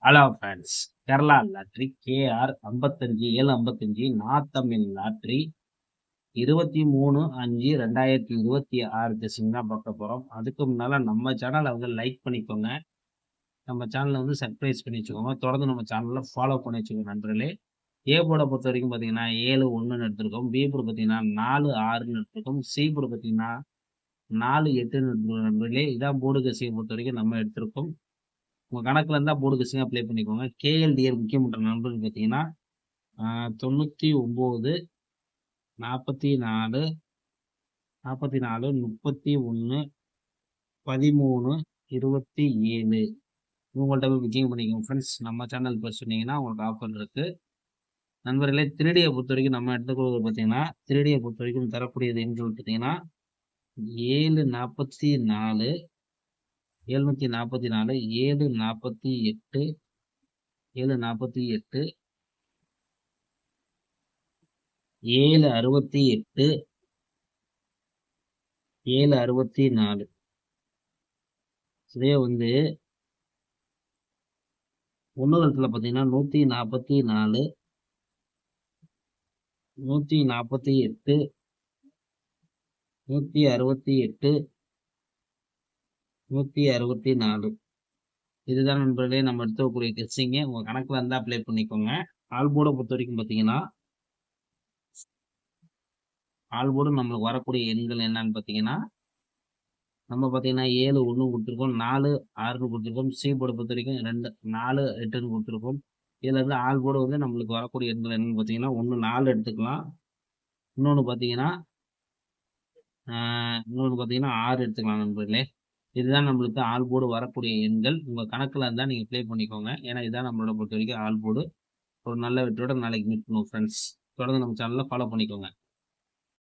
Hello friends, Kerala lottery KR 55 755 நார்த்தமிழ் lottery 23/5/2026 திசைங்க தான் பார்க்க போகிறோம். அதுக்கு முன்னால் நம்ம சேனலை வந்து லைக் பண்ணிக்கோங்க. நம்ம சேனலை வந்து சப்ஸ்கிரைப் பண்ணி வச்சுக்கோங்க. தொடர்ந்து நம்ம சேனலில் ஃபாலோ பண்ணி வச்சுக்கோங்க நண்பர்களே. ஏ போர்டை பொறுத்த வரைக்கும் பார்த்தீங்கன்னா 7-1ன்னு எடுத்திருக்கோம். பி போர்டு பார்த்தீங்கன்னா 4-6ன்னு எடுத்திருக்கோம். சி போர்டு பார்த்தீங்கன்னா 4-8ன்னு எடுத்திருக்கோம் நண்பர்களே. இதான் போர்டு கசியை பொறுத்த வரைக்கும் நம்ம எடுத்திருக்கோம். உங்கள் கணக்கில் இருந்தால் போர்டு கசிங்க அப்ளை பண்ணிக்கோங்க. கேஎல்டிஆர் முக்கியமற்ற நண்பர்கள் பார்த்தீங்கன்னா 99 44 44 31 13 27 இவங்கள்ட்ட போய் புக்கிங் பண்ணிக்கோங்க ஃப்ரெண்ட்ஸ். நம்ம சேனல் இப்போ சொன்னீங்கன்னா உங்களுக்கு ஆஃபர் இருக்குது நண்பர்களே. திருடியை பொறுத்த வரைக்கும் நம்ம எடுத்துக்கிறது பார்த்தீங்கன்னா திருடியை பொறுத்த வரைக்கும் தரக்கூடியது எண்கள் பார்த்தீங்கன்னா 744 744 748 748 768 764 இதே வந்து ஒன்றுதளத்தில் பார்த்தீங்கன்னா 144 148 168 164 இதுதான் நண்பர்களே நம்ம எடுத்துக்கக்கூடிய கெஸ்ஸிங்க. உங்கள் கணக்கில் இருந்தால் அப்ளை பண்ணிக்கோங்க. ஆல்போர்டை பொறுத்த வரைக்கும் பார்த்தீங்கன்னா ஆல்போர்டு நம்மளுக்கு வரக்கூடிய எண்கள் என்னன்னு பார்த்தீங்கன்னா நம்ம பார்த்தீங்கன்னா 7-1 கொடுத்துருக்கோம், 4-6ன்னு கொடுத்துருக்கோம். சி போர்டை பொறுத்த வரைக்கும் 4-8ன்னு கொடுத்துருக்கோம். இதில் இருந்து ஆல்போர்டு வந்து நம்மளுக்கு வரக்கூடிய எண்கள் என்னன்னு பார்த்தீங்கன்னா 4 எடுத்துக்கலாம். இன்னொன்று பார்த்தீங்கன்னா 6 எடுத்துக்கலாம் நண்பர்களே. இதுதான் நம்மளுக்கு ஆல்போர்டு வரக்கூடிய எண்கள். உங்கள் கணக்கில் இருந்தால் நீங்கள் ப்ளே பண்ணிக்கோங்க. ஏன்னா இதுதான் நம்மளோட பொறுத்த வரைக்கும் ஆல்போர்டு. ஒரு நல்ல வெற்றியோட நாளைக்கு மீட் பண்ணுவோம் ஃப்ரெண்ட்ஸ். தொடர்ந்து நம்ம சேனலில் ஃபாலோ பண்ணிக்கோங்க.